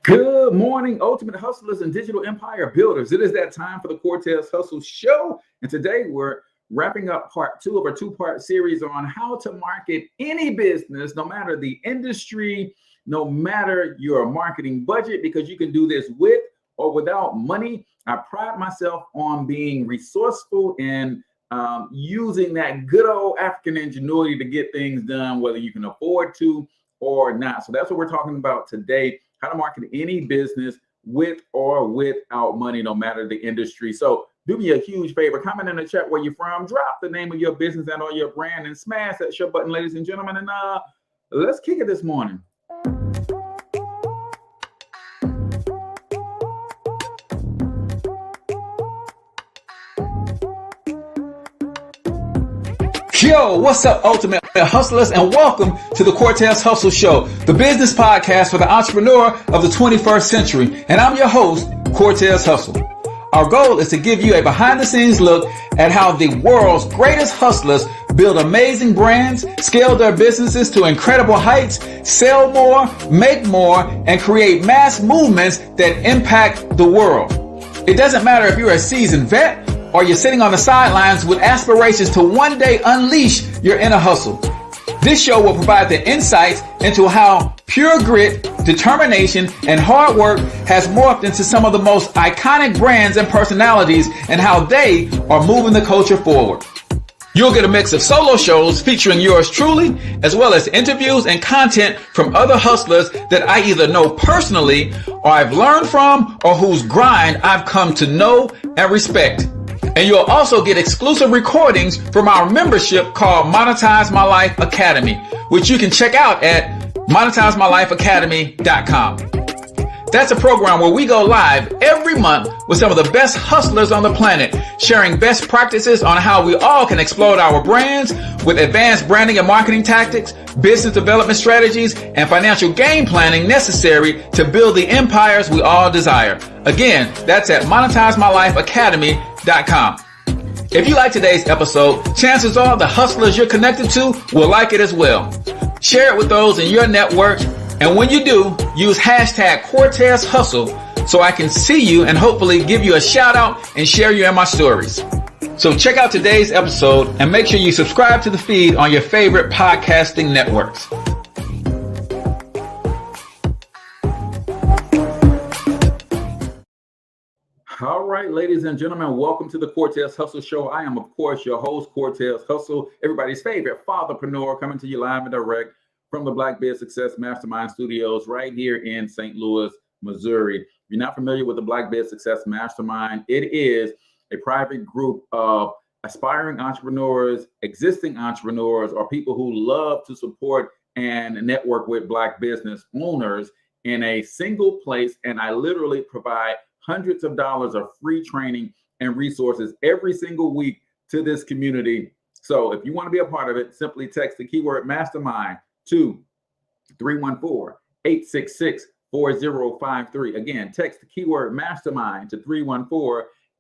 Good morning, ultimate hustlers and digital empire builders. It is that time for the Cortez Hustle Show. And today we're wrapping up part two of our two-part series on how to market any business, no matter the industry, no matter your marketing budget, because you can do this with or without money. I pride myself on being resourceful and using that good old African ingenuity to get things done, whether you can afford to or not. So that's what we're talking about today. How to market any business with or without money, no matter the industry. So do me a huge favor, comment in the chat where you're from, drop the name of your business and or your brand, and smash that share button, ladies and gentlemen. And let's kick it this morning. Yo, what's up, ultimate hustlers, and welcome to the Cortez Hustle Show, the business podcast for the entrepreneur of the 21st century. And I'm your host, Cortez Hustle. Our goal is to give you a behind-the-scenes look at how the world's greatest hustlers build amazing brands, scale their businesses to incredible heights, sell more, make more, and create mass movements that impact the world. It doesn't matter if you're a seasoned vet or you're sitting on the sidelines with aspirations to one day unleash your inner hustle. This show will provide the insights into how pure grit, determination, and hard work has morphed into some of the most iconic brands and personalities, and how they are moving the culture forward. You'll get a mix of solo shows featuring yours truly, as well as interviews and content from other hustlers that I either know personally, or I've learned from, or whose grind I've come to know and respect. And you'll also get exclusive recordings from our membership called Monetize My Life Academy, which you can check out at monetizemylifeacademy.com. That's a program where we go live every month with some of the best hustlers on the planet, sharing best practices on how we all can explode our brands with advanced branding and marketing tactics, business development strategies, and financial game planning necessary to build the empires we all desire. Again, that's at monetizemylifeacademy.com. If you like today's episode, chances are the hustlers you're connected to will like it as well. Share it with those in your network, and when you do, use hashtag Cortez Hustle so I can see you and hopefully give you a shout out and share you in my stories. So check out today's episode and make sure you subscribe to the feed on your favorite podcasting networks. All right, ladies and gentlemen, welcome to the Cortez Hustle Show. I am, of course, your host, Cortez Hustle, everybody's favorite fatherpreneur, coming to you live and direct from the Black Biz Success Mastermind Studios right here in St. Louis, Missouri. If you're not familiar with the Black Biz Success Mastermind, it is a private group of aspiring entrepreneurs, existing entrepreneurs, or people who love to support and network with Black business owners in a single place. And I literally provide hundreds of dollars of free training and resources every single week to this community. So if you want to be a part of it, simply text the keyword mastermind to 314-866-4053. Again, text the keyword mastermind to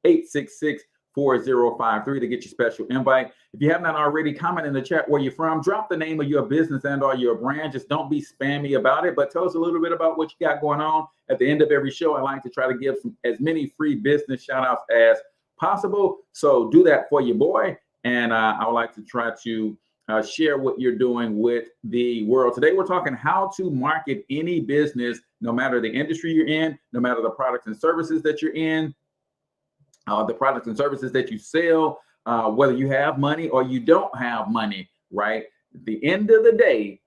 314-866-4053 to get your special invite. If you have not already, comment in the chat where you're from, drop the name of your business and or your brand. Just don't be spammy about it, but tell us a little bit about what you got going on. At the end of every show, I like to try to give as many free business shout outs as possible. So do that for your boy. And I would like to try to share what you're doing with the world. Today, we're talking how to market any business, no matter the industry you're in, no matter the products and services that you're in, the products and services that you sell, whether you have money or you don't have money, right? At the end of the day,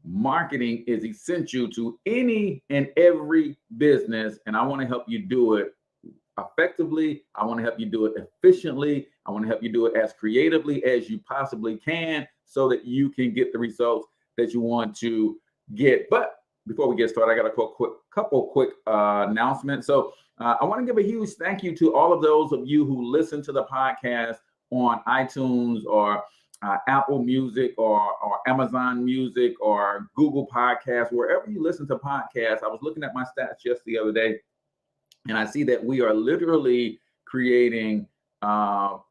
marketing is essential to any and every business, and I want to help you do it effectively. I want to help you do it efficiently. I want to help you do it as creatively as you possibly can so that you can get the results that you want to get. But before we get started, I got a couple quick announcements. So I want to give a huge thank you to all of those of you who listen to the podcast on iTunes or Apple Music or Amazon Music or Google Podcasts, wherever you listen to podcasts. I was looking at my stats just the other day, and I see that we are literally creating on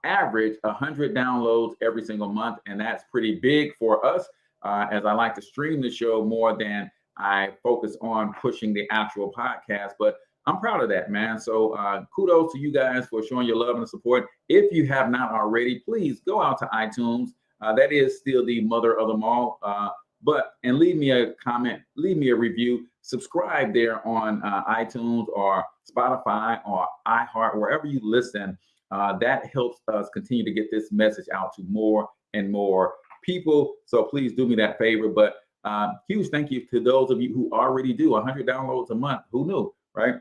average 100 downloads every single month, and that's pretty big for us as I like to stream the show more than I focus on pushing the actual podcast. But I'm proud of that, man. So kudos to you guys for showing your love and support. If you have not already, please go out to iTunes. That is still the mother of them all. And leave me a comment, leave me a review, subscribe there on iTunes or Spotify or iHeart, wherever you listen. That helps us continue to get this message out to more and more people. So please do me that favor. But huge thank you to those of you who already do 100 downloads a month. Who knew, right?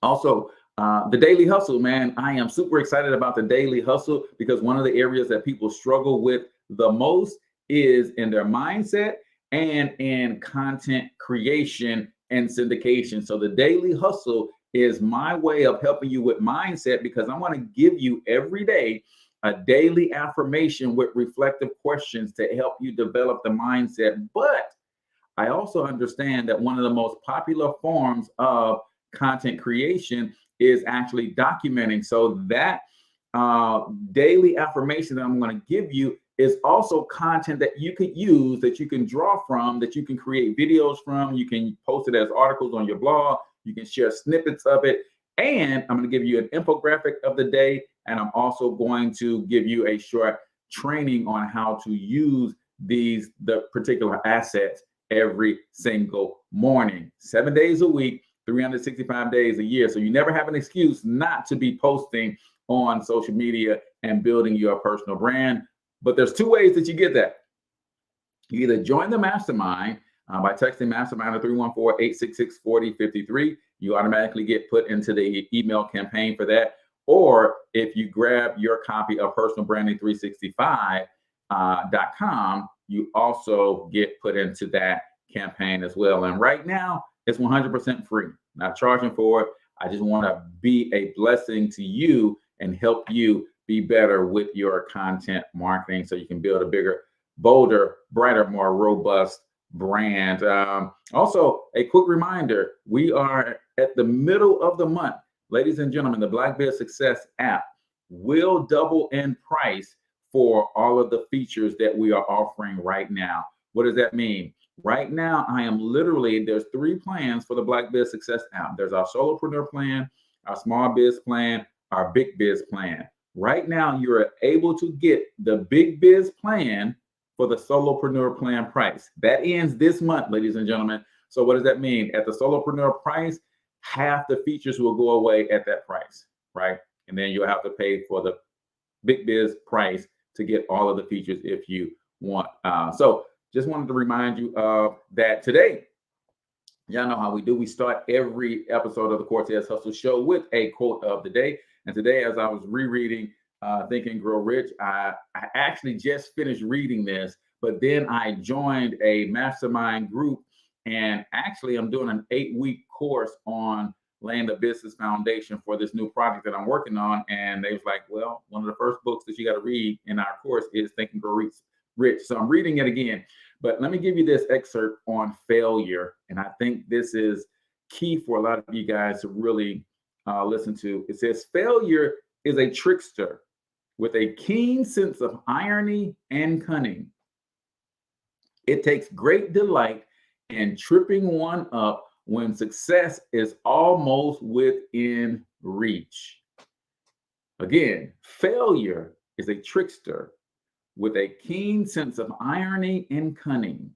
Also, the Daily Hustle, man. I am super excited about the Daily Hustle because one of the areas that people struggle with the most is in their mindset and in content creation and syndication. So the Daily Hustle is my way of helping you with mindset because I want to give you every day a daily affirmation with reflective questions to help you develop the mindset. But I also understand that one of the most popular forms of content creation is actually documenting. So that daily affirmation that I'm going to give you is also content that you could use, that you can draw from, that you can create videos from. You can post it as articles on your blog. You can share snippets of it. And I'm going to give you an infographic of the day. And I'm also going to give you a short training on how to use the particular assets every single morning, 7 days a week, 365 days a year. So you never have an excuse not to be posting on social media and building your personal brand. But there's two ways that you get that. You either join the Mastermind by texting Mastermind to 314-866-4053. You automatically get put into the email campaign for that. Or if you grab your copy of personalbranding365.com, you also get put into that campaign as well. And right now, it's 100% free. Not charging for it. I just want to be a blessing to you and help you be better with your content marketing so you can build a bigger, bolder, brighter, more robust brand. Also, a quick reminder, we are at the middle of the month. Ladies and gentlemen, the Black Biz Success app will double in price for all of the features that we are offering right now. What does that mean? Right now, there's 3 plans for the Black Biz Success app. There's our solopreneur plan, our small biz plan, our big biz plan. Right now, you're able to get the big biz plan for the solopreneur plan price. That ends this month, ladies and gentlemen. So what does that mean? At the solopreneur price, half the features will go away at that price, right? And then you'll have to pay for the big biz price to get all of the features if you want. So just wanted to remind you of that today. Y'all know how we do. We start every episode of the Cortez Hustle Show with a quote of the day. And today, as I was rereading Think and Grow Rich, I actually just finished reading this, but then I joined a mastermind group. And actually, I'm doing an 8-week course on laying the business foundation for this new project that I'm working on. And they was like, well, one of the first books that you got to read in our course is Think and Grow Rich. So I'm reading it again. But let me give you this excerpt on failure. And I think this is key for a lot of you guys to really listen to. It says, failure is a trickster with a keen sense of irony and cunning. It takes great delight in tripping one up when success is almost within reach. Again, failure is a trickster with a keen sense of irony and cunning.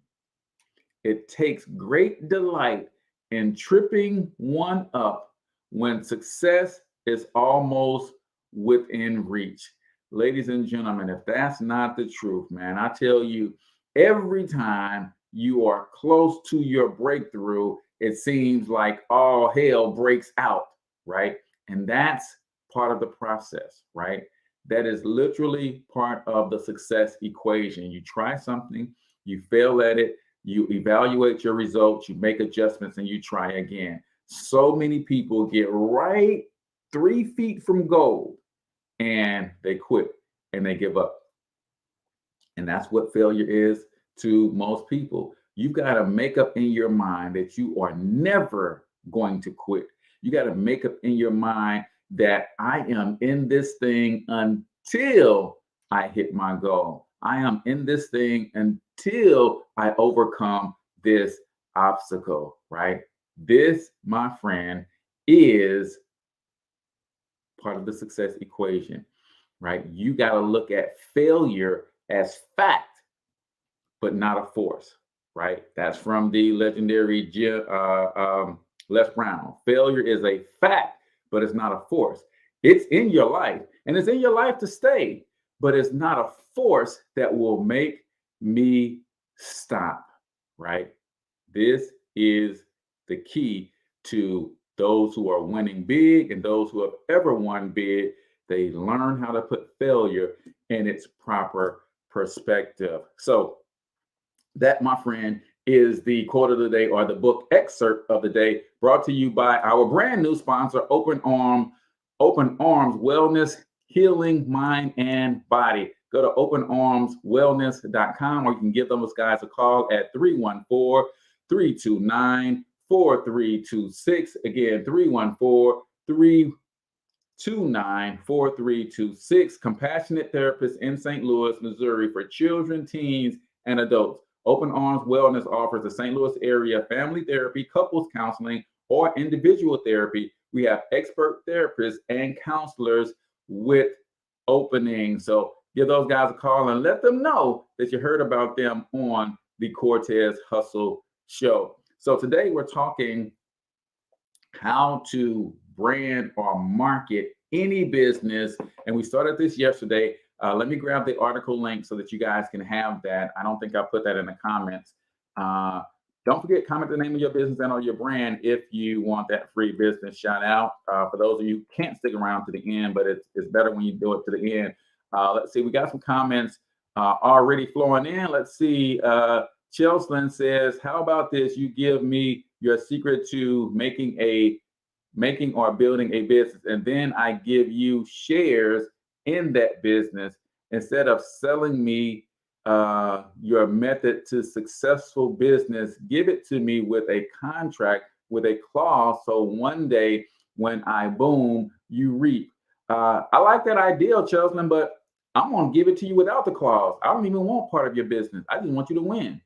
It takes great delight in tripping one up when success is almost within reach. Ladies and gentlemen, if that's not the truth, man, I tell you, every time you are close to your breakthrough, it seems like all hell breaks out, right? And that's part of the process, right? That is literally part of the success equation. You try something, you fail at it, you evaluate your results, you make adjustments, and you try again. So many people get right 3 feet from gold and they quit and they give up. And that's what failure is to most people. You've got to make up in your mind that you are never going to quit. You got to make up in your mind that I am in this thing until I hit my goal. I am in this thing until I overcome this obstacle, right? This, my friend, is part of the success equation, right? You got to look at failure as fact, but not a force, right? That's from the legendary Les Brown. Failure is a fact, but it's not a force. It's in your life, and it's in your life to stay, but it's not a force that will make me stop, right? This is the key to those who are winning big and those who have ever won big. They learn how to put failure in its proper perspective. So, that, my friend, is the quote of the day or the book excerpt of the day, brought to you by our brand new sponsor, Open Arms Wellness, Healing Mind and Body. Go to openarmswellness.com, or you can give those guys a call at 314-329-4326. Again, 314-329-4326. Compassionate Therapists in St. Louis, Missouri, for children, teens, and adults. Open Arms Wellness offers the St. Louis area family therapy, couples counseling, or individual therapy. We have expert therapists and counselors with openings. So give those guys a call and let them know that you heard about them on the Cortez Hustle Show. So today we're talking how to brand or market any business. And we started this yesterday. Let me grab the article link so that you guys can have that. I don't think I put that in the comments. Don't forget, comment the name of your business and or your brand if you want that free business shout out. For those of you who can't stick around to the end, but it's better when you do it to the end. Let's see, we got some comments already flowing in. Let's see. Chelslin says, how about this? You give me your secret to making or building a business, and then I give you shares in that business. Instead of selling me your method to successful business, give it to me with a contract, with a clause, so one day when I boom, you reap. I like that idea, Chelsean, but I'm going to give it to you without the clause. I don't even want part of your business. I just want you to win,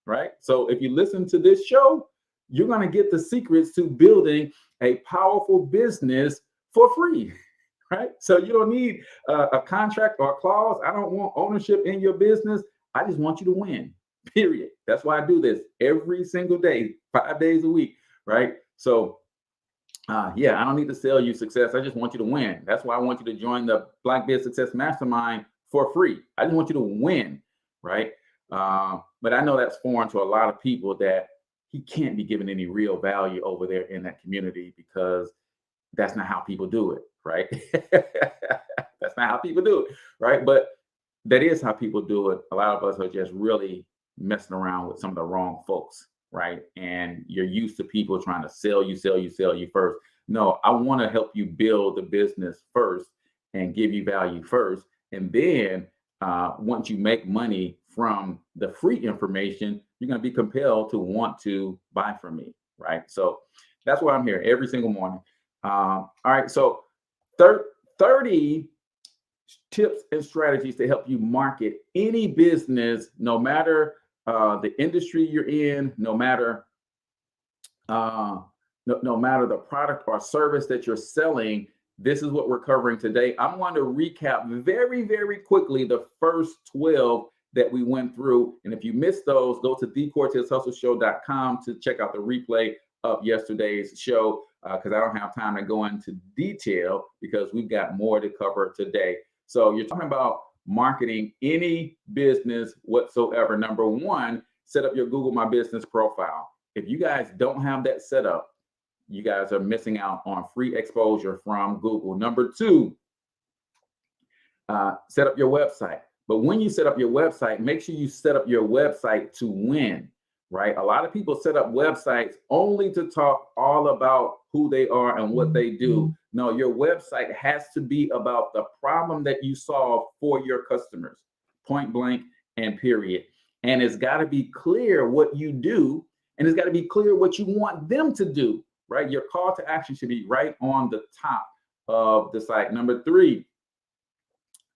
right? So if you listen to this show, you're going to get the secrets to building a powerful business for free. Right? So you don't need a contract or a clause. I don't want ownership in your business. I just want you to win, period. That's why I do this every single day, 5 days a week, right? So yeah, I don't need to sell you success. I just want you to win. That's why I want you to join the Black Biz Success Mastermind for free. I just want you to win, right? But I know that's foreign to a lot of people, that he can't be given any real value over there in that community, because that's not how people do it, right? That's not how people do it, right? But that is how people do it. A lot of us are just really messing around with some of the wrong folks, right? And you're used to people trying to sell you first. No, I want to help you build the business first and give you value first. And then once you make money from the free information, you're going to be compelled to want to buy from me, right? So that's why I'm here every single morning. All right, so 30 tips and strategies to help you market any business, no matter the industry you're in, no matter the product or service that you're selling. This is what we're covering today. I'm going to recap very, very quickly the first 12 that we went through. And if you missed those, go to thecortezhustleshow.com to check out the replay of yesterday's show, because I don't have time to go into detail because we've got more to cover today. So you're talking about marketing any business whatsoever. Number one, set up your Google My Business profile. If you guys don't have that set up, you guys are missing out on free exposure from Google. Number two, set up your website. But when you set up your website, make sure you set up your website to win. Right? A lot of people set up websites only to talk all about who they are and what they do. No, your website has to be about the problem that you solve for your customers, point blank and period. And it's got to be clear what you do, and it's got to be clear what you want them to do, right? Your call to action should be right on the top of the site. Number three,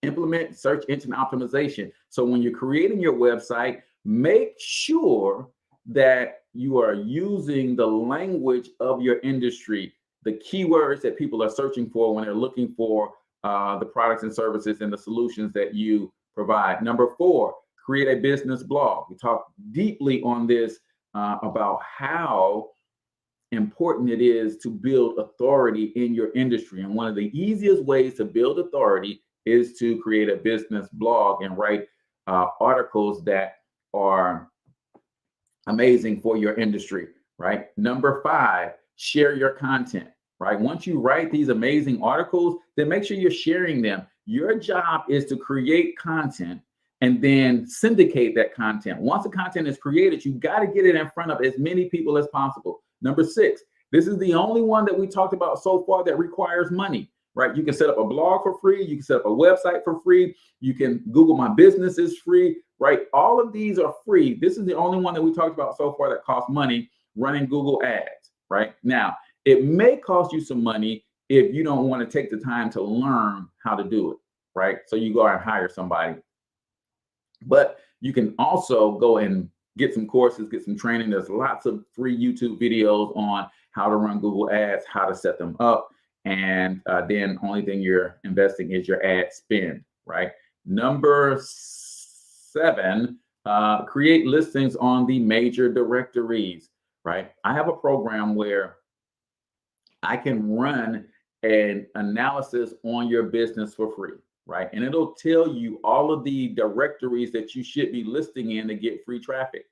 implement search engine optimization. So when you're creating your website, make sure that you are using the language of your industry, the keywords that people are searching for when they're looking for the products and services and the solutions that you provide. Number 4, create a business blog. We talk deeply on this about how important it is to build authority in your industry. And one of the easiest ways to build authority is to create a business blog and write articles that are amazing for your industry, right? Number 5, share your content, right? Once you write these amazing articles, then make sure you're sharing them. Your job is to create content and then syndicate that content. Once the content is created, you got to get it in front of as many people as possible. Number 6, this is the only one that we talked about so far that requires money, right? You can set up a blog for free. You can set up a website for free. You can Google My Business is free, right? All of these are free. This is the only one that we talked about so far that costs money, running Google ads, right? Now, it may cost you some money if you don't want to take the time to learn how to do it, right? So you go and hire somebody. But you can also go and get some courses, get some training. There's lots of free YouTube videos on how to run Google ads, how to set them up. And then only thing you're investing is your ad spend, right? Number 7, create listings on the major directories, right? I have a program where I can run an analysis on your business for free, right? And it'll tell you all of the directories that you should be listing in to get free traffic.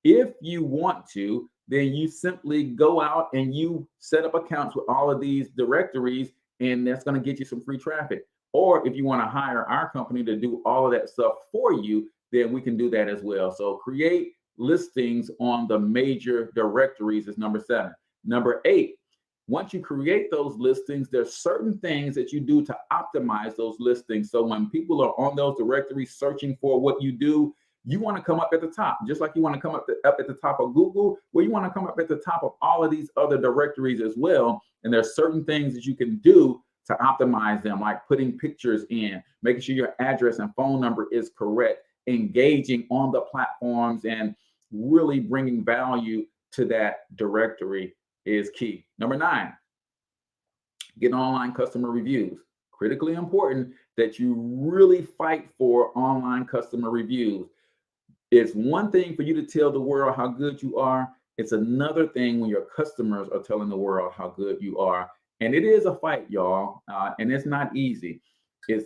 If you want to, then you simply go out and you set up accounts with all of these directories, and that's going to get you some free traffic. Or if you want to hire our company to do all of that stuff for you, then we can do that as well. So create listings on the major directories is number 7. Number 8, once you create those listings, there's certain things that you do to optimize those listings. So when people are on those directories searching for what you do, you want to come up at the top, just like you want to come up at the top of Google, well, you want to come up at the top of all of these other directories as well. And there's certain things that you can do to optimize them, like putting pictures in, making sure your address and phone number is correct, engaging on the platforms, and really bringing value to that directory is key. Number 9, get online customer reviews. Critically important that you really fight for online customer reviews. It's one thing for you to tell the world how good you are. It's another thing when your customers are telling the world how good you are. And it is a fight, y'all. And it's not easy.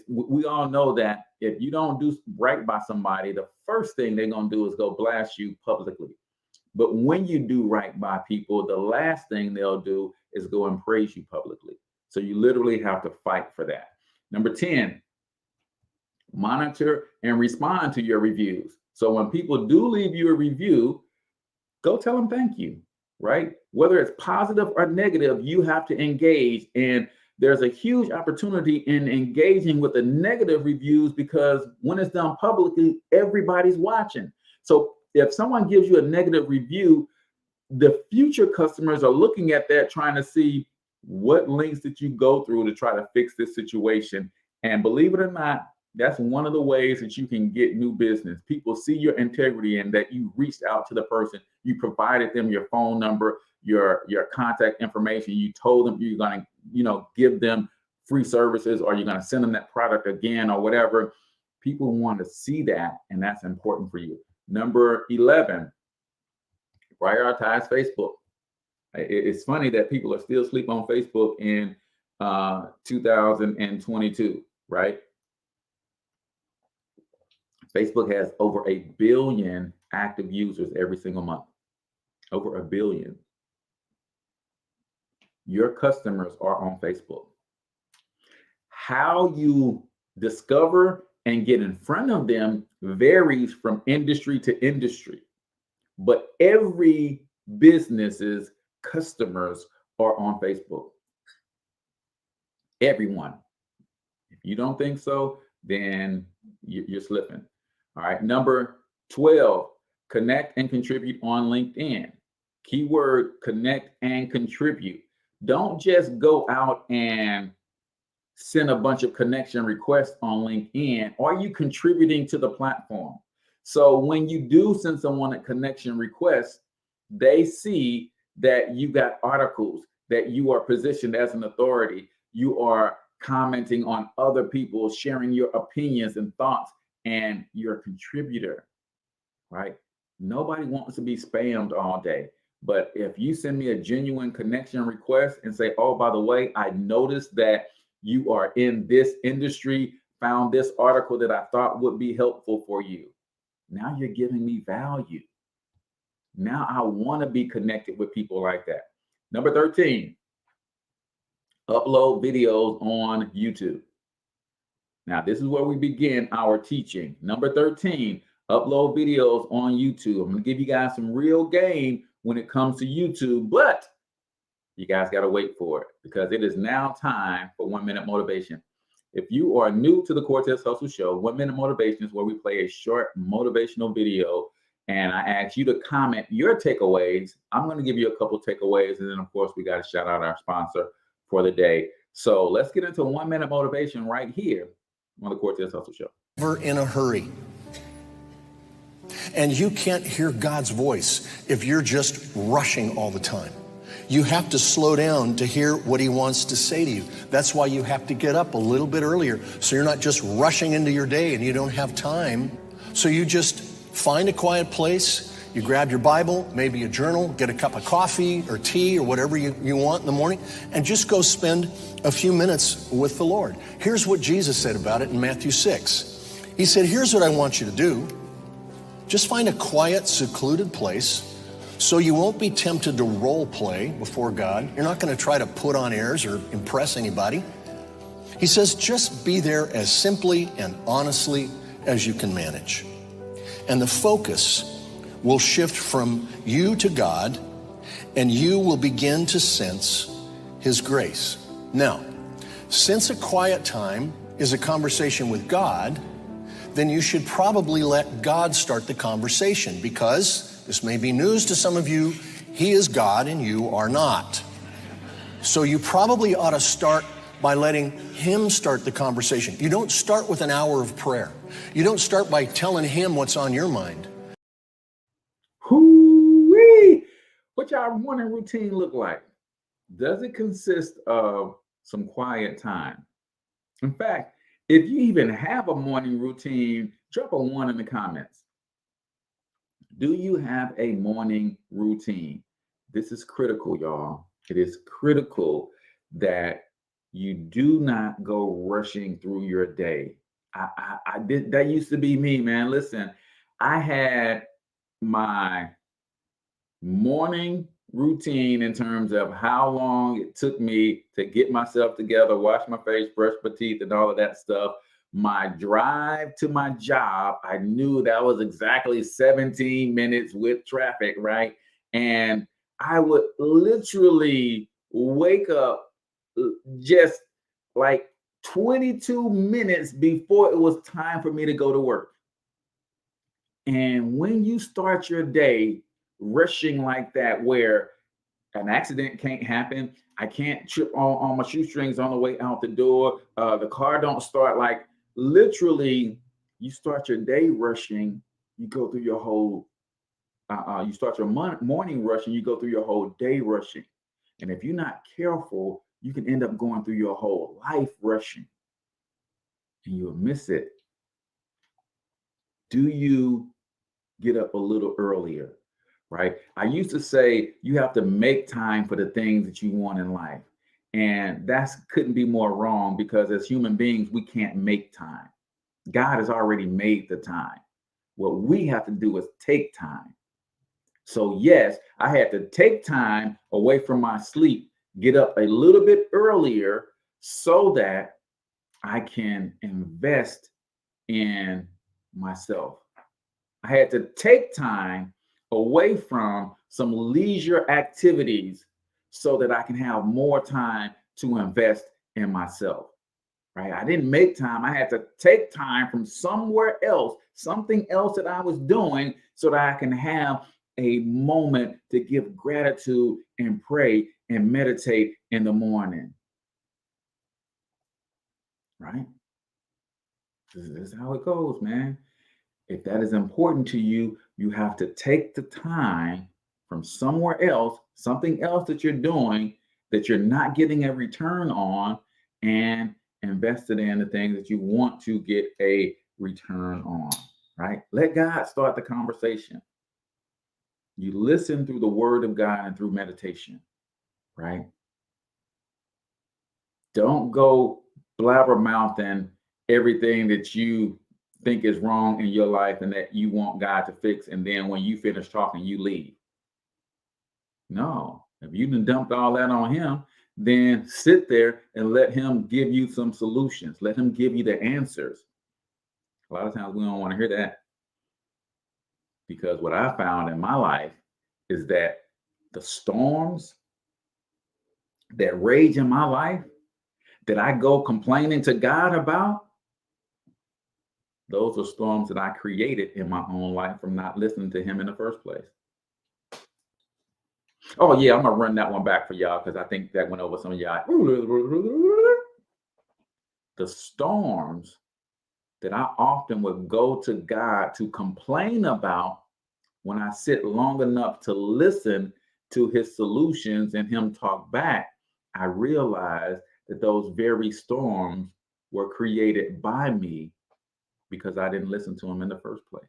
We all know that if you don't do right by somebody, the first thing they're going to do is go blast you publicly. But when you do right by people, the last thing they'll do is go and praise you publicly. So you literally have to fight for that. Number 10, monitor and respond to your reviews. So when people do leave you a review, go tell them thank you, right? Whether it's positive or negative, you have to engage. And there's a huge opportunity in engaging with the negative reviews, because when it's done publicly, everybody's watching. So if someone gives you a negative review, the future customers are looking at that, trying to see what links did you go through to try to fix this situation. And believe it or not, that's one of the ways that you can get new business. People see your integrity and that you reached out to the person, you provided them your phone number, your contact information, you told them you're going to, give them free services, or you're going to send them that product again or whatever. People want to see that, and that's important for you. Number 11, prioritize Facebook. It's funny that people are still asleep on Facebook in 2022, right? Facebook has over 1 billion active users every single month. Over 1 billion. Your customers are on Facebook. How you discover and get in front of them varies from industry to industry. But every business's customers are on Facebook. Everyone. If you don't think so, then you're slipping. All right. Number 12, connect and contribute on LinkedIn. Keyword connect and contribute. Don't just go out and send a bunch of connection requests on LinkedIn. Are you contributing to the platform? So when you do send someone a connection request, they see that you got articles, that you are positioned as an authority, you are commenting on other people, sharing your opinions and thoughts, and you're a contributor, right? Nobody wants to be spammed all day. But if you send me a genuine connection request and say, oh, by the way, I noticed that you are in this industry, found this article that I thought would be helpful for you. Now you're giving me value. Now I want to be connected with people like that. Number 13, upload videos on YouTube. Now, this is where we begin our teaching. Number 13, upload videos on YouTube. I'm going to give you guys some real game when it comes to YouTube, but you guys got to wait for it because it is now time for 1 Minute Motivation. If you are new to the Cortez Hustle Show, 1 Minute Motivation is where we play a short motivational video and I ask you to comment your takeaways. I'm going to give you a couple takeaways, and then of course we got to shout out our sponsor for the day. So let's get into 1 Minute Motivation right here on the Cortez Hustle Show. We're in a hurry. And you can't hear God's voice if you're just rushing all the time. You have to slow down to hear what he wants to say to you. That's why you have to get up a little bit earlier, so you're not just rushing into your day and you don't have time. So you just find a quiet place, you grab your Bible, maybe a journal, get a cup of coffee or tea or whatever you want in the morning, and just go spend a few minutes with the Lord. Here's what Jesus said about it in Matthew 6. He said, here's what I want you to do. Just find a quiet, secluded place so you won't be tempted to role play before God. You're not going to try to put on airs or impress anybody. He says, just be there as simply and honestly as you can manage. And the focus will shift from you to God, and you will begin to sense his grace. Now, since a quiet time is a conversation with God, then you should probably let God start the conversation, because this may be news to some of you, he is God and you are not. So you probably ought to start by letting him start the conversation. You don't start with an hour of prayer. You don't start by telling him what's on your mind. Hoo-wee! What y'all morning routine look like? Does it consist of some quiet time? In fact, if you even have a morning routine, drop a 1 in the comments. Do you have a morning routine? This is critical, y'all. It is critical that you do not go rushing through your day. I did that. Used to be me, man. Listen, I had my morning routine in terms of how long it took me to get myself together, wash my face, brush my teeth, and all of that stuff. My drive to my job, I knew that was exactly 17 minutes with traffic, right? And I would literally wake up just like 22 minutes before it was time for me to go to work. And when you start your day rushing like that, where an accident can't happen, I can't trip on my shoestrings on the way out the door, the car don't start, like literally you start your day rushing, you go through your whole, you start your morning rushing, you go through your whole day rushing. And if you're not careful, you can end up going through your whole life rushing and you'll miss it. Do you get up a little earlier, right? I used to say you have to make time for the things that you want in life. And that couldn't be more wrong, because as human beings, we can't make time. God has already made the time. What we have to do is take time. So yes, I had to take time away from my sleep, get up a little bit earlier so that I can invest in myself. I had to take time away from some leisure activities so that I can have more time to invest in myself, right? I didn't make time. I had to take time from somewhere else, something else that I was doing, so that I can have a moment to give gratitude and pray and meditate in the morning, right? This is how it goes, man. If that is important to you, you have to take the time from somewhere else, something else that you're doing that you're not getting a return on, and invest it in the things that you want to get a return on, right? Let God start the conversation. You listen through the word of God and through meditation, right? Don't go blabbermouthing everything that you think is wrong in your life and that you want God to fix. And then when you finish talking, you leave. No, if you done dumped all that on him, then sit there and let him give you some solutions. Let him give you the answers. A lot of times we don't want to hear that, because what I found in my life is that the storms that rage in my life that I go complaining to God about, those are storms that I created in my own life from not listening to him in the first place. Oh yeah, I'm gonna run that one back for y'all because I think that went over some of y'all. The storms that I often would go to God to complain about, when I sit long enough to listen to his solutions and him talk back, I realize that those very storms were created by me because I didn't listen to him in the first place.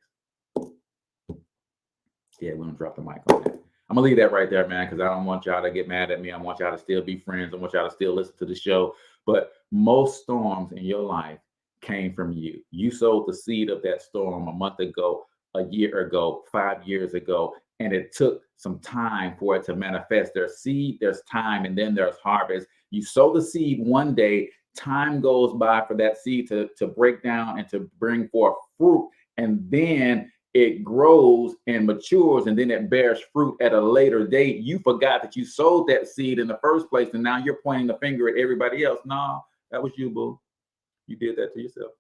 Yeah, we're gonna drop the mic on that. I'm gonna leave that right there, man, because I don't want y'all to get mad at me. I want y'all to still be friends. I want y'all to still listen to the show. But most storms in your life came from you. You sowed the seed of that storm a month ago, a year ago, 5 years ago, and it took some time for it to manifest. There's seed, there's time, and then there's harvest. You sow the seed one day, time goes by for that seed to break down and to bring forth fruit, and then it grows and matures, and then it bears fruit at a later date. You forgot that you sowed that seed in the first place, and now you're pointing the finger at everybody else. No, that was you, boo. You did that to yourself.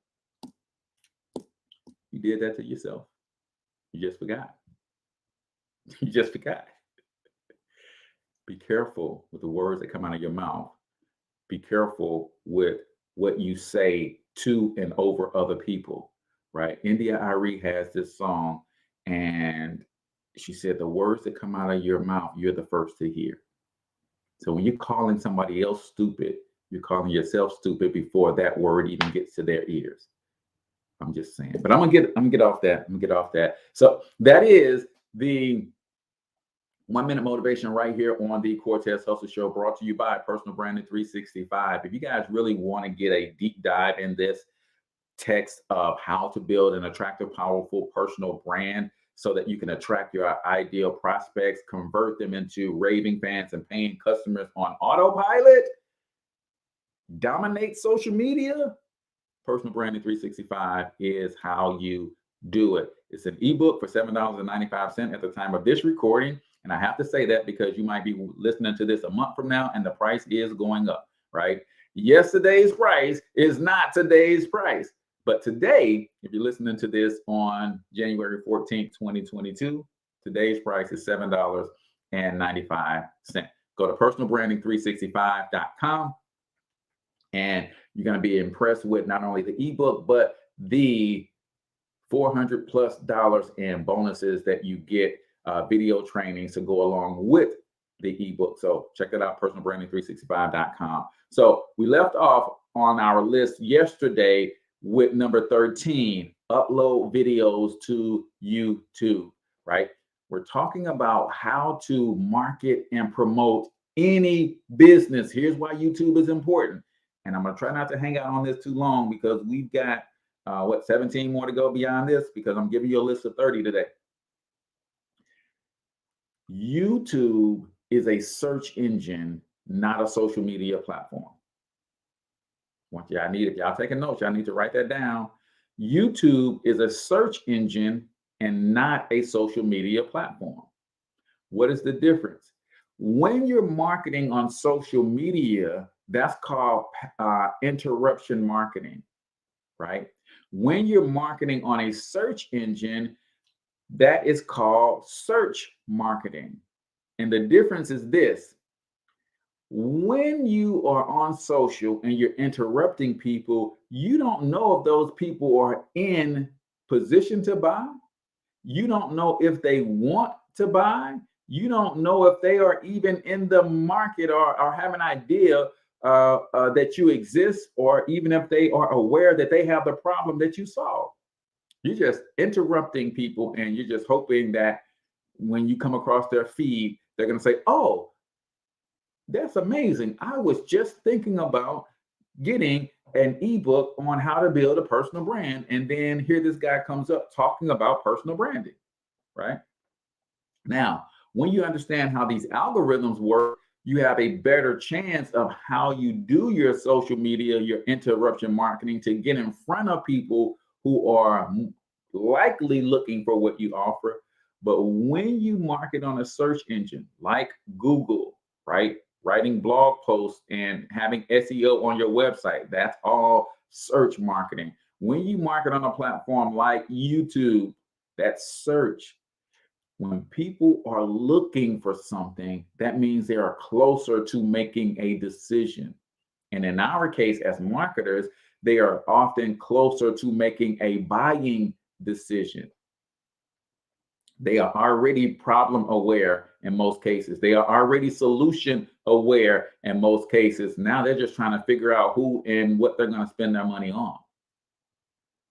You did that to yourself. You just forgot. You just forgot. Be careful with the words that come out of your mouth. Be careful with what you say to and over other people, right? India Arie has this song, and she said, the words that come out of your mouth, you're the first to hear. So when you're calling somebody else stupid, you're calling yourself stupid before that word even gets to their ears. I'm just saying. But I'm gonna get off that. I'm gonna get off that. So that is the 1 minute motivation right here on the Cortez Hustle Show, brought to you by Personal Branding 365. If you guys really want to get a deep dive in this text of how to build an attractive, powerful personal brand so that you can attract your ideal prospects, convert them into raving fans and paying customers on autopilot, dominate social media, Personal Branding 365 is how you do it. It's an ebook for $7.95 at the time of this recording. And I have to say that because you might be listening to this a month from now and the price is going up, right? Yesterday's price is not today's price. But today, if you're listening to this on January 14th, 2022, today's price is $7.95. Go to personalbranding365.com. And you're going to be impressed with not only the ebook, but the $400+ in bonuses that you get, video trainings to go along with the ebook. So check that out, personalbranding365.com. So we left off on our list yesterday with number 13, upload videos to YouTube, right? We're talking about how to market and promote any business. Here's why YouTube is important. And I'm going to try not to hang out on this too long because we've got, 17 more to go beyond this, because I'm giving you a list of 30 today. YouTube is a search engine, not a social media platform. If y'all taking notes, y'all need to write that down. YouTube is a search engine and not a social media platform. What is the difference? When you're marketing on social media, that's called interruption marketing, right? When you're marketing on a search engine, that is called search marketing. And the difference is this: when you are on social and you're interrupting people, you don't know if those people are in position to buy. You don't know if they want to buy. you don't know if they are even in the market or have an idea that you exist, or even if they are aware that they have the problem that you solve. You're just interrupting people, and you're just hoping that when you come across their feed, they're going to say, oh, that's amazing. I was just thinking about getting an ebook on how to build a personal brand. And then here this guy comes up talking about personal branding, right? Now, when you understand how these algorithms work, you have a better chance of how you do your social media, your interruption marketing, to get in front of people who are likely looking for what you offer. But when you market on a search engine like Google, right? Writing blog posts and having SEO on your website, that's all search marketing. When you market on a platform like YouTube, that's search. When people are looking for something, that means they are closer to making a decision. And in our case, as marketers, they are often closer to making a buying decision. They are already problem aware in most cases. They are already solution aware in most cases. Now they're just trying to figure out who and what they're going to spend their money on.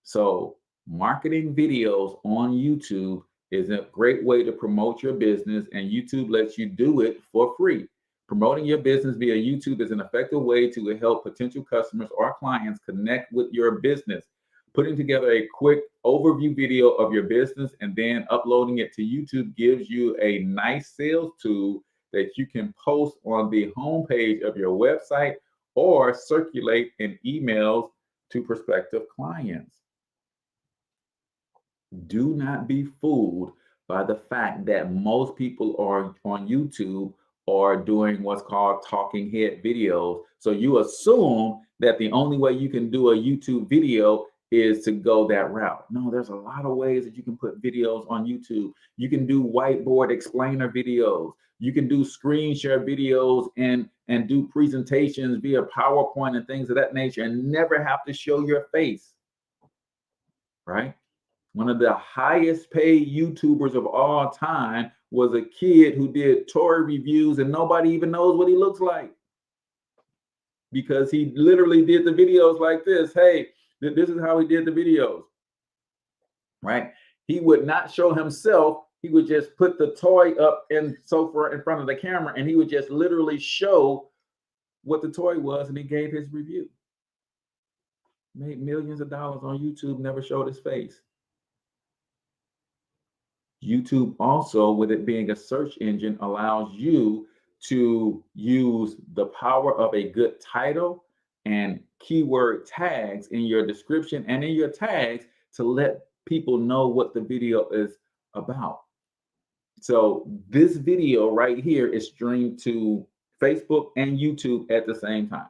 So marketing videos on YouTube is a great way to promote your business, and YouTube lets you do it for free. Promoting your business via YouTube is an effective way to help potential customers or clients connect with your business. Putting together a quick overview video of your business and then uploading it to YouTube gives you a nice sales tool that you can post on the homepage of your website or circulate in emails to prospective clients. Do not be fooled by the fact that most people are on YouTube are doing what's called talking head videos. So you assume that the only way you can do a YouTube video is to go that route. No, there's a lot of ways that you can put videos on YouTube. You can do whiteboard explainer videos. You can do screen share videos and do presentations via PowerPoint and things of that nature and never have to show your face, right? One of the highest paid YouTubers of all time was a kid who did toy reviews and nobody even knows what he looks like, because he literally did the videos like this. Hey, this is how he did the videos, right? He would not show himself. He would just put the toy up and so forth in front of the camera, and he would just literally show what the toy was, and he gave his review. Made millions of dollars on YouTube, never showed his face. YouTube also, with it being a search engine, allows you to use the power of a good title and keyword tags in your description and in your tags to let people know what the video is about. So this video right here is streamed to Facebook and YouTube at the same time.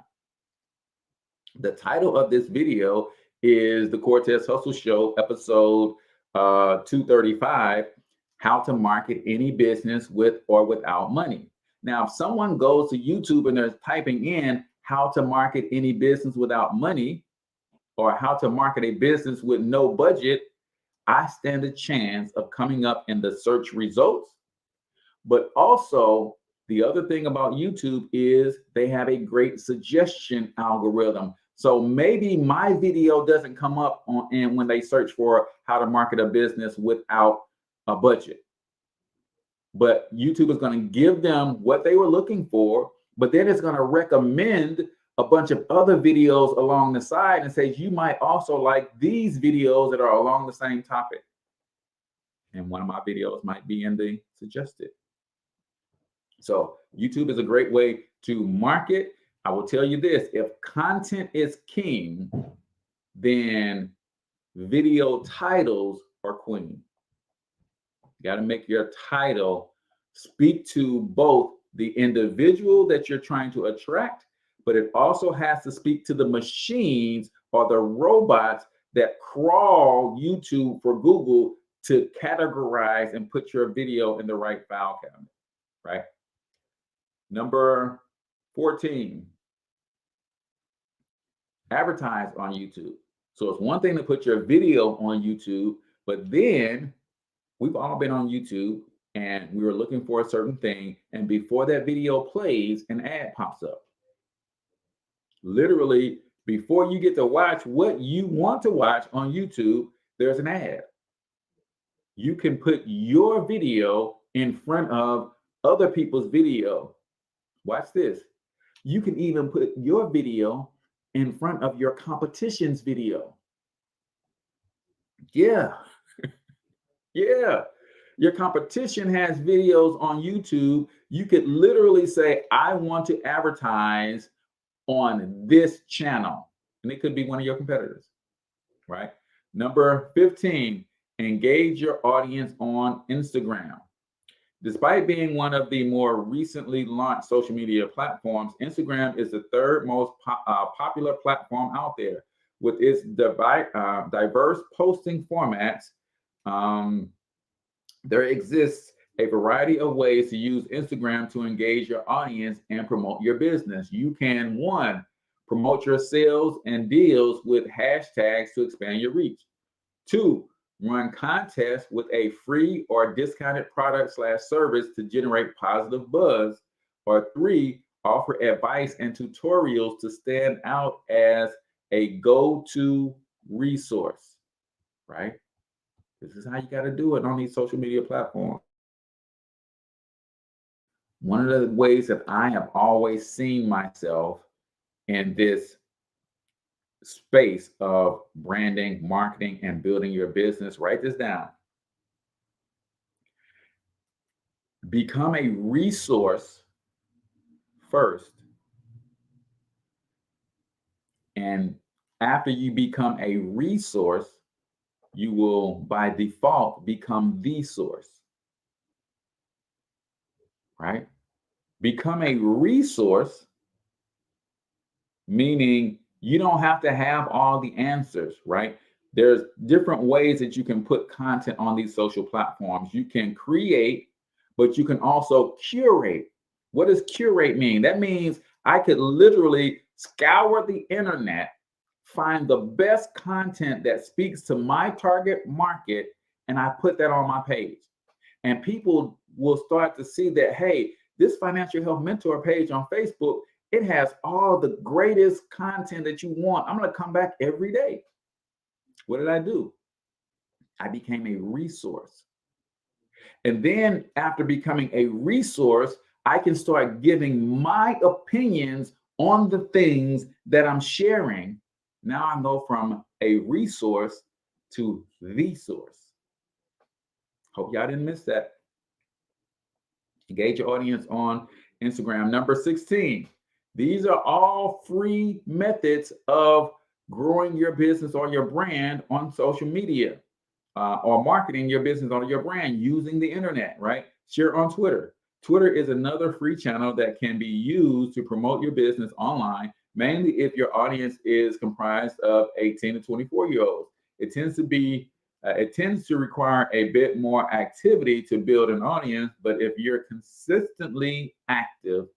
The title of this video is the Cortez Hustle Show, episode 235, how to market any business with or without money. Now, if someone goes to YouTube and they're typing in how to market any business without money or how to market a business with no budget, I stand a chance of coming up in the search results. But also, the other thing about YouTube is they have a great suggestion algorithm. So maybe my video doesn't come up and when they search for how to market a business without a budget. But YouTube is going to give them what they were looking for, but then it's going to recommend a bunch of other videos along the side and says, you might also like these videos that are along the same topic. And one of my videos might be in the suggested. So YouTube is a great way to market. I will tell you this, if content is king, then video titles are queen. You got to make your title speak to both the individual that you're trying to attract, but it also has to speak to the machines or the robots that crawl YouTube for Google to categorize and put your video in the right file cabinet, right? Number 14, advertise on YouTube. So it's one thing to put your video on YouTube, but then we've all been on YouTube and we were looking for a certain thing. And before that video plays, an ad pops up. Literally, before you get to watch what you want to watch on YouTube, there's an ad. You can put your video in front of other people's video. Watch this. You can even put your video in front of your competition's video. Yeah. Yeah. Your competition has videos on YouTube. You could literally say, I want to advertise on this channel. And it could be one of your competitors, right? Number 15, engage your audience on Instagram. Despite being one of the more recently launched social media platforms, Instagram is the third most popular platform out there. With its diverse posting formats, there exists a variety of ways to use Instagram to engage your audience and promote your business. You can, one, promote your sales and deals with hashtags to expand your reach. Two, run contests with a free or discounted product/service to generate positive buzz. Or three, offer advice and tutorials to stand out as a go-to resource, right? This is how you got to do it on these social media platforms. One of the ways that I have always seen myself in this space of branding, marketing, and building your business, write this down. Become a resource first. And after you become a resource, you will by default become the source, right? Become a resource, meaning you don't have to have all the answers, right? There's different ways that you can put content on these social platforms. You can create, but you can also curate. What does curate mean? That means I could literally scour the internet, find the best content that speaks to my target market, and I put that on my page. And people will start to see that, hey, this financial health mentor page on Facebook, it has all the greatest content that you want. I'm going to come back every day. What did I do? I became a resource. And then after becoming a resource, I can start giving my opinions on the things that I'm sharing. Now I go from a resource to the source. Hope y'all didn't miss that. Engage your audience on Instagram. Number 16. These are all free methods of growing your business or your brand on social media, or marketing your business or your brand using the internet, right? Share on Twitter. Twitter is another free channel that can be used to promote your business online, mainly if your audience is comprised of 18 to 24-year-olds. It tends to require a bit more activity to build an audience, but if you're consistently active,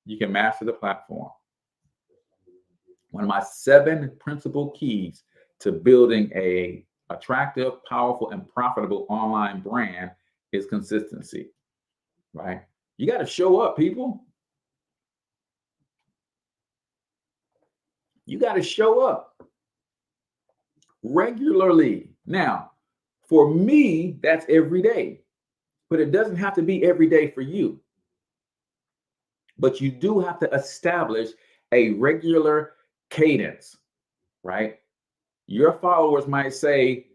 you can master the platform. One of my 7 principal keys to building a attractive, powerful, and profitable online brand is consistency, right? You got to show up, people. You got to show up regularly. Now, for me, that's every day, but it doesn't have to be every day for you. But you do have to establish a regular cadence, right? Your followers might say,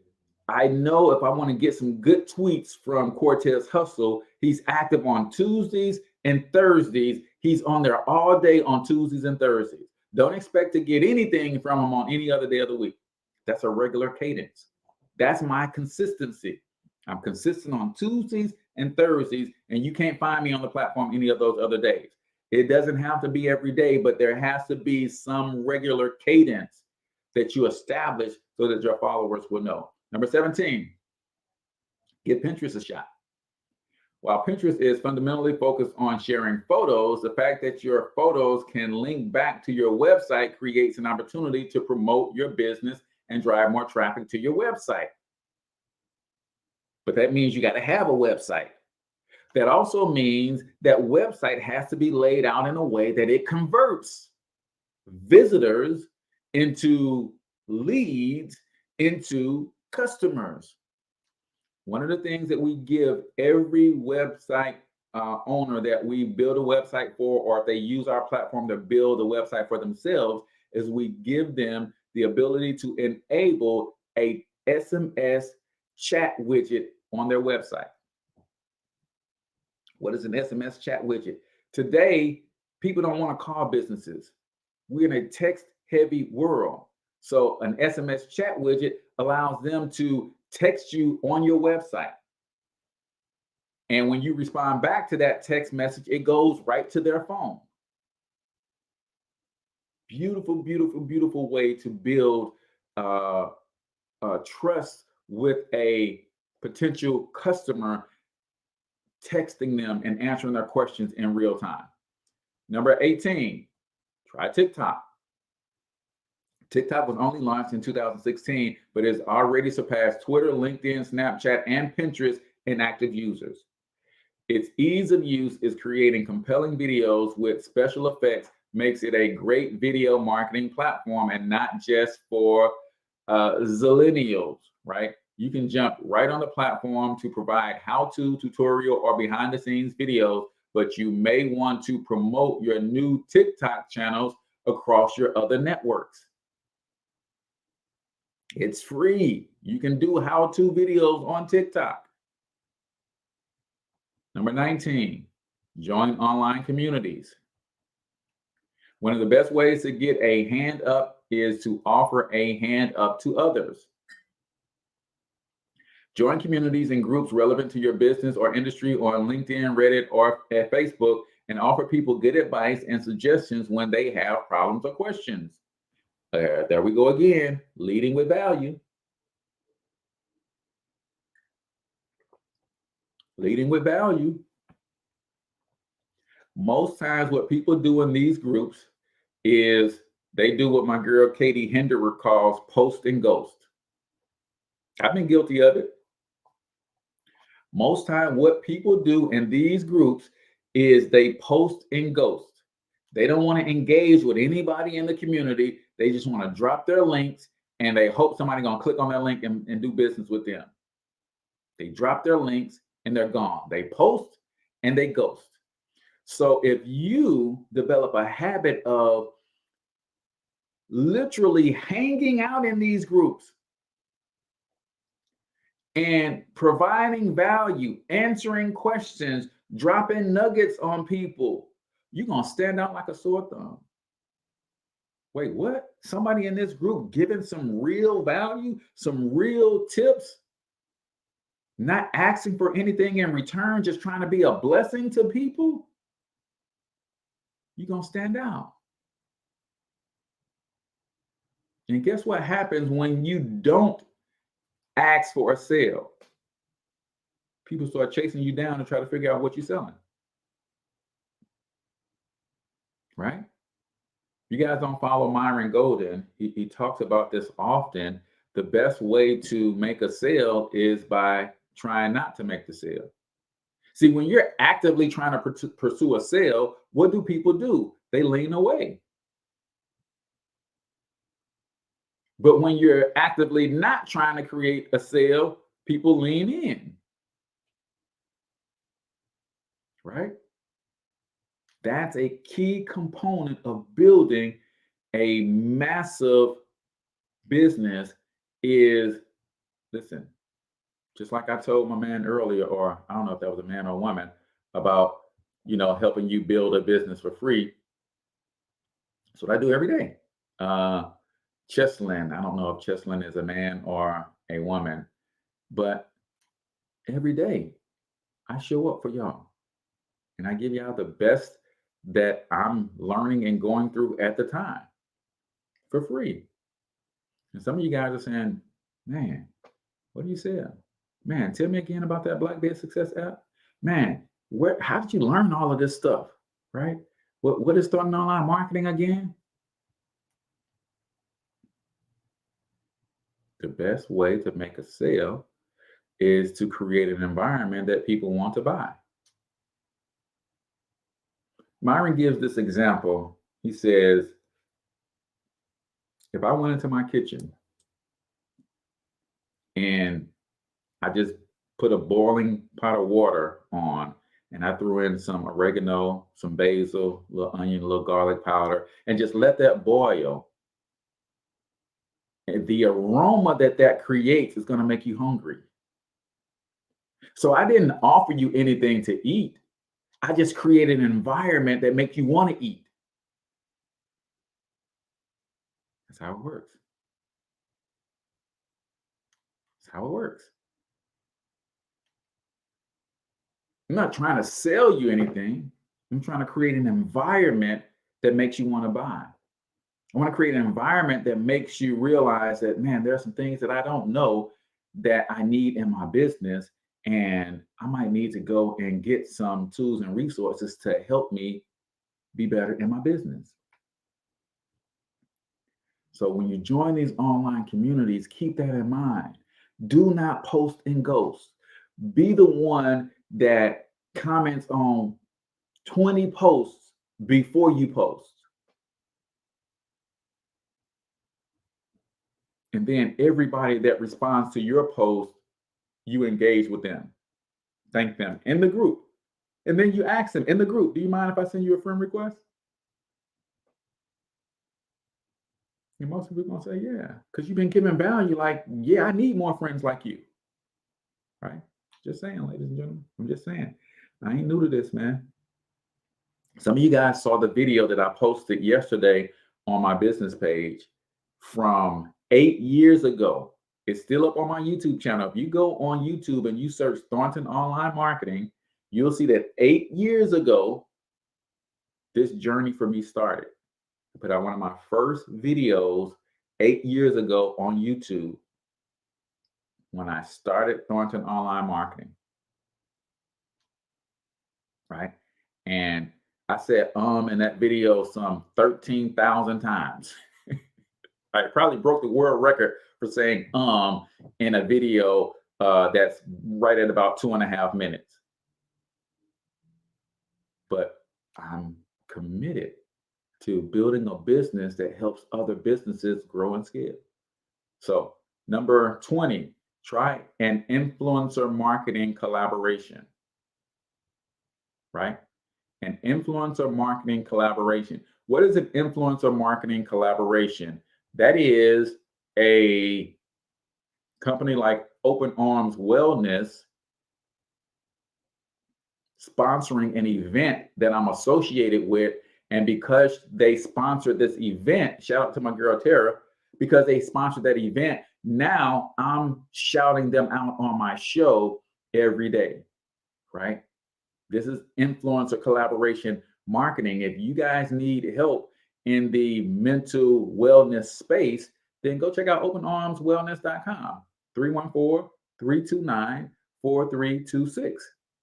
I know if I want to get some good tweets from Cortez Hustle, he's active on Tuesdays and Thursdays. He's on there all day on Tuesdays and Thursdays. Don't expect to get anything from him on any other day of the week. That's a regular cadence. That's my consistency. I'm consistent on Tuesdays and Thursdays, and you can't find me on the platform any of those other days. It doesn't have to be every day, but there has to be some regular cadence that you establish so that your followers will know. Number 17, give Pinterest a shot. While Pinterest is fundamentally focused on sharing photos, the fact that your photos can link back to your website creates an opportunity to promote your business and drive more traffic to your website. But that means you got to have a website. That also means that website has to be laid out in a way that it converts visitors into leads, into customers. One of the things that we give every website owner that we build a website for, or if they use our platform to build a website for themselves, is we give them the ability to enable a SMS chat widget on their website. What is an SMS chat widget? Today, people don't want to call businesses. We're in a text-heavy world. So an SMS chat widget allows them to text you on your website. And when you respond back to that text message, it goes right to their phone. Beautiful, beautiful, beautiful way to build trust with a potential customer, texting them and answering their questions in real time. Number 18, try TikTok. TikTok was only launched in 2016, but has already surpassed Twitter, LinkedIn, Snapchat, and Pinterest in active users. Its ease of use is creating compelling videos with special effects, makes it a great video marketing platform and not just for zillennials, right? You can jump right on the platform to provide how-to, tutorial, or behind-the-scenes videos, but you may want to promote your new TikTok channels across your other networks. It's free. You can do how-to videos on TikTok. Number 19, join online communities. One of the best ways to get a hand up is to offer a hand up to others. Join communities and groups relevant to your business or industry on LinkedIn, Reddit, or at Facebook, and offer people good advice and suggestions when they have problems or questions. There we go again, leading with value. Leading with value. Most times what people do in these groups is they do what my girl Katie Henderer calls post and ghost. I've been guilty of it. Most time what people do in these groups is they post and ghost. They don't want to engage with anybody in the community. They just want to drop their links and they hope somebody's going to click on their link and do business with them. They drop their links and they're gone. They post and they ghost. So if you develop a habit of literally hanging out in these groups and providing value, answering questions, dropping nuggets on people, you're going to stand out like a sore thumb. Wait, what? Somebody in this group giving some real value, some real tips, not asking for anything in return, just trying to be a blessing to people? You're going to stand out. And guess what happens when you don't ask for a sale? People start chasing you down and try to figure out what you're selling. Right? You guys don't follow Myron Golden. He talks about this often. The best way to make a sale is by trying not to make the sale. See, when you're actively trying to pursue a sale, what do people do? They lean away. But when you're actively not trying to create a sale, people lean in. Right? That's a key component of building a massive business is, listen, just like I told my man earlier, or I don't know if that was a man or a woman, about, helping you build a business for free. That's what I do every day. Cheslin, I don't know if Cheslin is a man or a woman, but every day I show up for y'all and I give y'all the best that I'm learning and going through at the time for free. And some of you guys are saying, man, what do you say? Man, tell me again about that Black Bed Success app. Man, how did you learn all of this stuff, right? What is starting online marketing again? The best way to make a sale is to create an environment that people want to buy. Myron gives this example. He says, if I went into my kitchen and I just put a boiling pot of water on and I threw in some oregano, some basil, a little onion, a little garlic powder, and just let that boil, and the aroma that that creates is going to make you hungry. So I didn't offer you anything to eat. I just created an environment that makes you want to eat. That's how it works. That's how it works. I'm not trying to sell you anything. I'm trying to create an environment that makes you want to buy. I want to create an environment that makes you realize that, man, there are some things that I don't know that I need in my business. And I might need to go and get some tools and resources to help me be better in my business. So when you join these online communities, keep that in mind. Do not post in ghosts. Be the one that comments on 20 posts before you post. And then everybody that responds to your post, you engage with them. Thank them in the group. And then you ask them in the group, do you mind if I send you a friend request? And most people are going to say, yeah, because you've been giving value like, yeah, I need more friends like you. Right? Just saying, ladies and gentlemen. I'm just saying. I ain't new to this, man. Some of you guys saw the video that I posted yesterday on my business page from 8 years ago. It's still up on my YouTube channel. If you go on YouTube and you search Thornton Online Marketing, you'll see that 8 years ago, this journey for me started. I put out one of my first videos 8 years ago on YouTube when I started Thornton Online Marketing. Right? And I said in that video some 13,000 times. I probably broke the world record for saying in a video that's right at about 2.5 minutes. But I'm committed to building a business that helps other businesses grow and scale. So number 20, try an influencer marketing collaboration. Right? An influencer marketing collaboration. What is an influencer marketing collaboration? That is a company like Open Arms Wellness sponsoring an event that I'm associated with. And because they sponsored this event, shout out to my girl Tara, because they sponsored that event, now I'm shouting them out on my show every day, right? This is influencer collaboration marketing. If you guys need help in the mental wellness space, then go check out openarmswellness.com, 314-329-4326,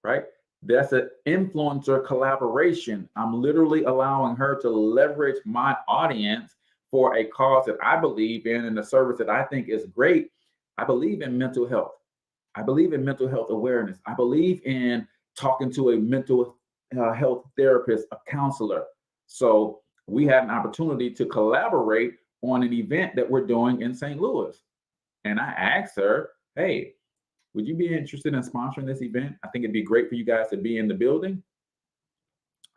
right? That's an influencer collaboration. I'm literally allowing her to leverage my audience for a cause that I believe in and a service that I think is great. I believe in mental health. I believe in mental health awareness. I believe in talking to a mental health therapist, a counselor. So we had an opportunity to collaborate on an event that we're doing in St. Louis. And I asked her, hey, would you be interested in sponsoring this event? I think it'd be great for you guys to be in the building.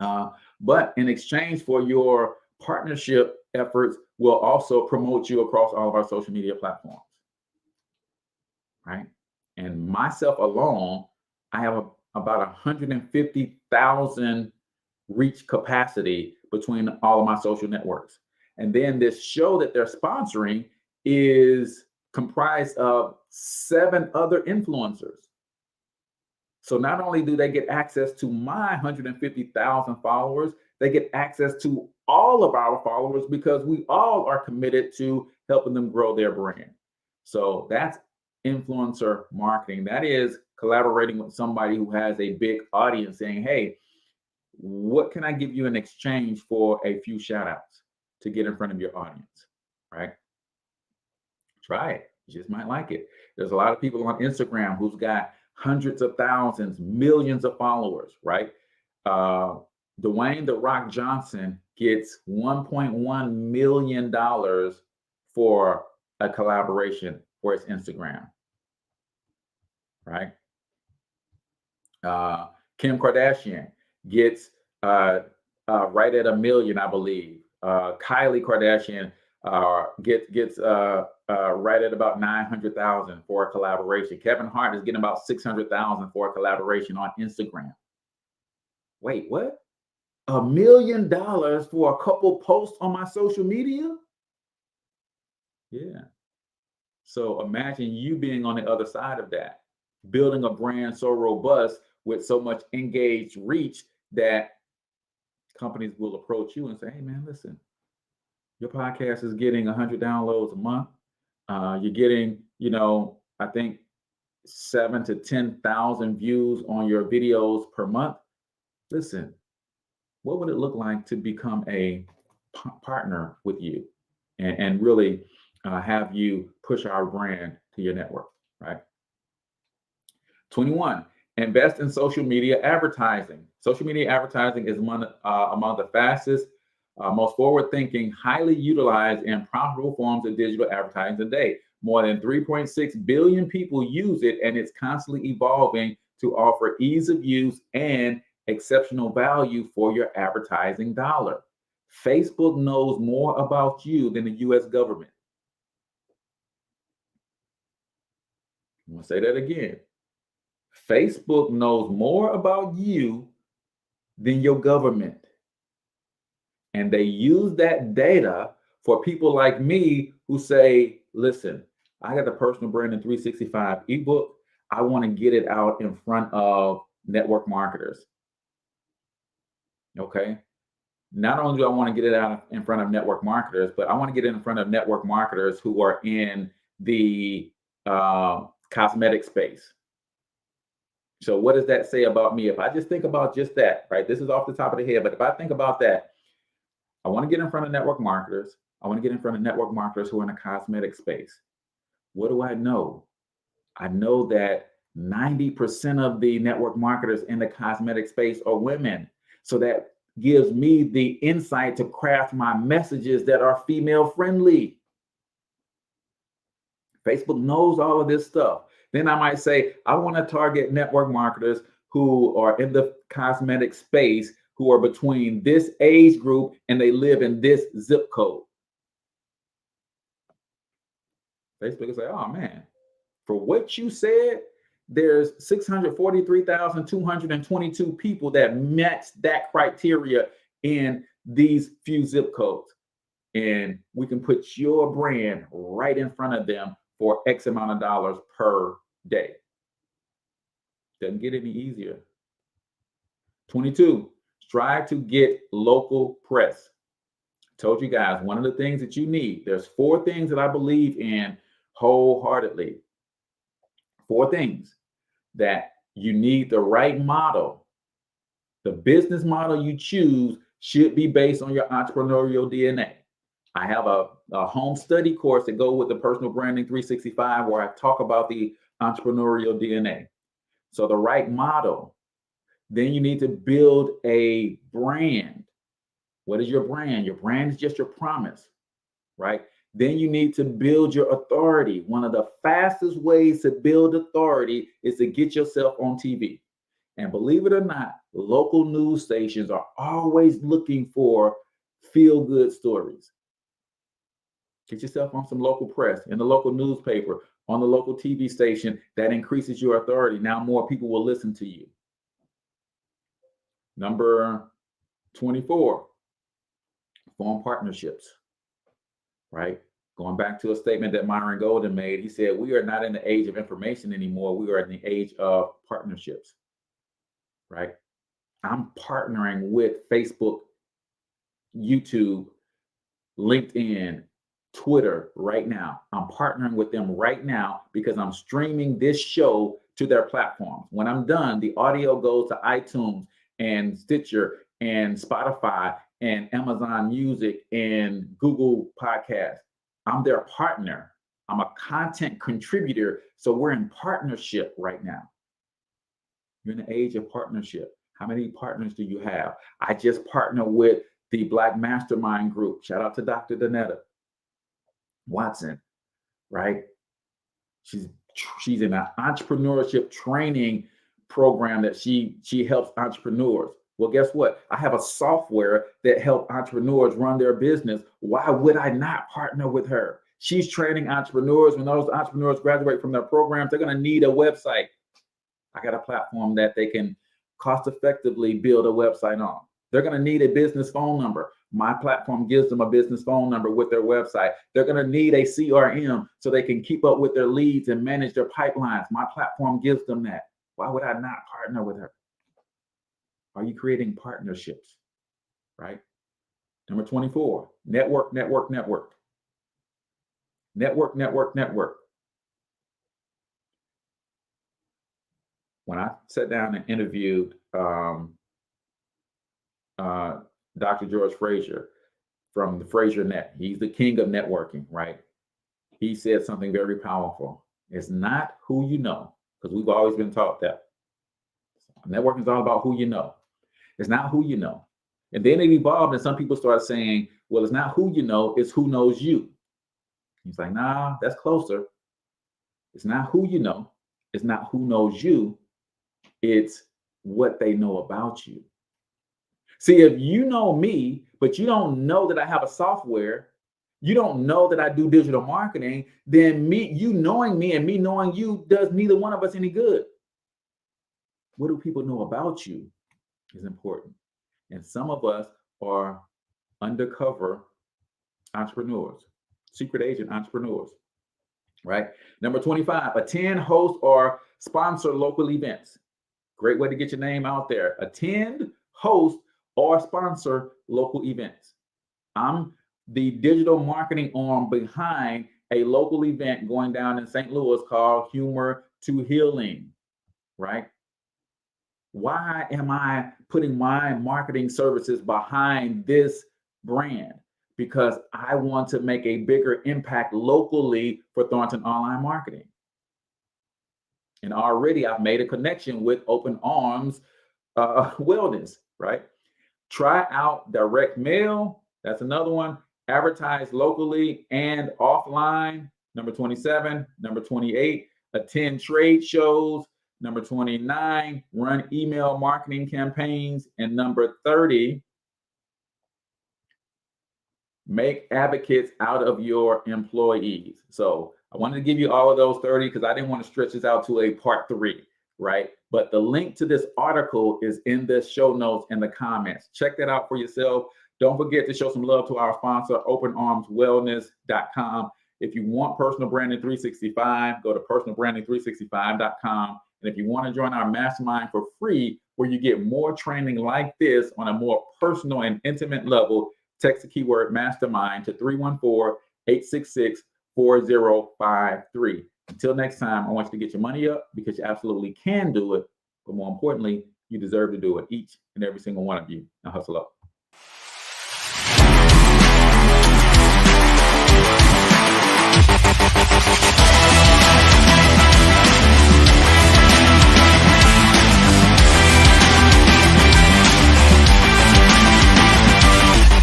But in exchange for your partnership efforts, we'll also promote you across all of our social media platforms. Right? And myself alone, I have about 150,000 reach capacity between all of my social networks. And then this show that they're sponsoring is comprised of 7 other influencers. So not only do they get access to my 150,000 followers, they get access to all of our followers because we all are committed to helping them grow their brand. So that's influencer marketing. That is collaborating with somebody who has a big audience saying, hey, what can I give you in exchange for a few shout outs to get in front of your audience, right? Try it. You just might like it. There's a lot of people on Instagram who's got hundreds of thousands, millions of followers, right? Dwayne "The Rock" Johnson gets $1.1 million for a collaboration for his Instagram, right? Kim Kardashian gets right at $1 million, I believe. Kylie Kardashian gets right at about 900,000 for a collaboration. Kevin Hart is getting about 600,000 for a collaboration on Instagram. Wait, what? $1 million for a couple posts on my social media? Yeah. So imagine you being on the other side of that, building a brand so robust with so much engaged reach that companies will approach you and say, hey man, listen, your podcast is getting 100 downloads a month. You're getting, I think 7 to 10,000 views on your videos per month. Listen, what would it look like to become a partner with you and really have you push our brand to your network, right? 21, invest in social media advertising. Social media advertising is among the fastest, most forward-thinking, highly utilized, and profitable forms of digital advertising today. More than 3.6 billion people use it, and it's constantly evolving to offer ease of use and exceptional value for your advertising dollar. Facebook knows more about you than the US government. I'm going to say that again. Facebook knows more about you than your government. And they use that data for people like me who say, listen, I got the Personal Branding 365 ebook. I want to get it out in front of network marketers. Okay. Not only do I want to get it out in front of network marketers, but I want to get it in front of network marketers who are in the cosmetic space. So what does that say about me? If I just think about just that, right? This is off the top of the head, but if I think about that, I want to get in front of network marketers. I want to get in front of network marketers who are in the cosmetic space. What do I know? I know that 90% of the network marketers in the cosmetic space are women. So that gives me the insight to craft my messages that are female friendly. Facebook knows all of this stuff. Then I might say, I want to target network marketers who are in the cosmetic space, who are between this age group and they live in this zip code. Facebook will say, oh man, for what you said, there's 643,222 people that match that criteria in these few zip codes. And we can put your brand right in front of them for X amount of dollars per day. Doesn't get any easier. 22, strive to get local press. Told you guys, one of the things that you need, there's 4 things that I believe in wholeheartedly. 4 things that you need: the right model. The business model you choose should be based on your entrepreneurial DNA. I have a home study course that goes with the Personal Branding 365 where I talk about the entrepreneurial DNA. So the right model. Then you need to build a brand. What is your brand? Your brand is just your promise, right? Then you need to build your authority. One of the fastest ways to build authority is to get yourself on TV. And believe it or not, local news stations are always looking for feel-good stories. Get yourself on some local press, in the local newspaper, on the local TV station. That increases your authority. Now more people will listen to you. Number 24, form partnerships. Right? Going back to a statement that Myron Golden made, he said, we are not in the age of information anymore. We are in the age of partnerships, right? I'm partnering with Facebook, YouTube, LinkedIn, Twitter right now. I'm partnering with them right now because I'm streaming this show to their platforms. When I'm done, the audio goes to iTunes and Stitcher and Spotify and Amazon Music and Google Podcasts. I'm their partner. I'm a content contributor. So we're in partnership right now. You're in the age of partnership. How many partners do you have? I just partner with the Black Mastermind group. Shout out to Dr. Danetta Watson, right? She's in an entrepreneurship training program that she helps entrepreneurs. Well, guess what? I have a software that helps entrepreneurs run their business. Why would I not partner with her? She's training entrepreneurs. When those entrepreneurs graduate from their programs, they're going to need a website. I got a platform that they can cost effectively build a website on. They're going to need a business phone number. My platform gives them a business phone number with their website. They're going to need a CRM so they can keep up with their leads and manage their pipelines. My platform gives them that. Why would I not partner with her? Are you creating partnerships, right? Number 24, network, network, network. Network, network, network. When I sat down and interviewed Dr. George Fraser from the Fraser Net, he's the king of networking, right? He said something very powerful. It's not who you know, because we've always been taught that. Networking is all about who you know. It's not who you know. And then it evolved, and some people started saying, well, it's not who you know, it's who knows you. He's like, nah, that's closer. It's not who you know. It's not who knows you. It's what they know about you. See, if you know me, but you don't know that I have a software, you don't know that I do digital marketing, then you knowing me and me knowing you does neither one of us any good. What do people know about you is important. And some of us are undercover entrepreneurs, secret agent entrepreneurs, right? Number 25, attend, host, or sponsor local events. Great way to get your name out there. Attend, host, or sponsor local events. I'm the digital marketing arm behind a local event going down in St. Louis called Humor to Healing, right? Why am I putting my marketing services behind this brand? Because I want to make a bigger impact locally for Thornton Online Marketing. And already I've made a connection with Open Arms Wellness, right? Try out direct mail. That's another one. Advertise locally and offline. Number 27. Number 28, attend trade shows. Number 29, run email marketing campaigns. And number 30, make advocates out of your employees. So I wanted to give you all of those 30 because I didn't want to stretch this out to a part 3, right? But the link to this article is in the show notes and the comments. Check that out for yourself. Don't forget to show some love to our sponsor, openarmswellness.com. If you want Personal Branding 365, go to personalbranding365.com. And if you want to join our mastermind for free, where you get more training like this on a more personal and intimate level, text the keyword mastermind to 314-866-4053. Until next time, I want you to get your money up because you absolutely can do it. But more importantly, you deserve to do it, each and every single one of you. Now hustle up.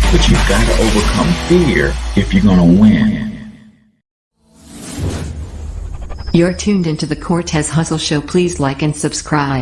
But you've got to overcome fear if you're going to win. You're tuned into the Cortez Hustle Show. Please like and subscribe.